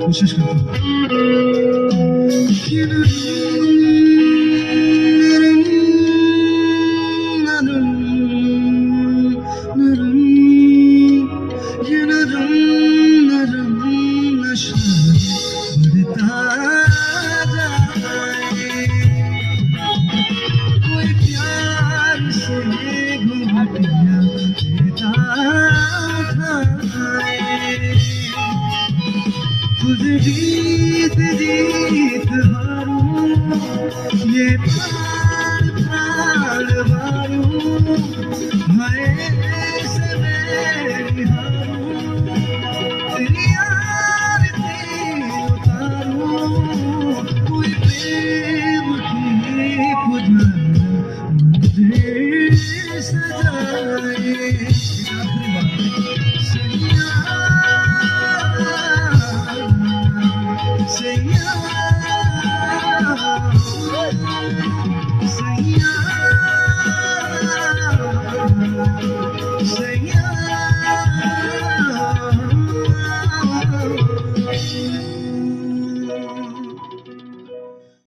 कोशिश करता कोई प्यार से घुमटिया देता उठाए तुझ जीत जीत हारूं ये प्राण प्राण मारूं मैं से मैं हारूं तेरी आरती उतारूं कोई प्रेम की पुजारी मुझे सजाए आखिरी बात सैया सैया सैया सैया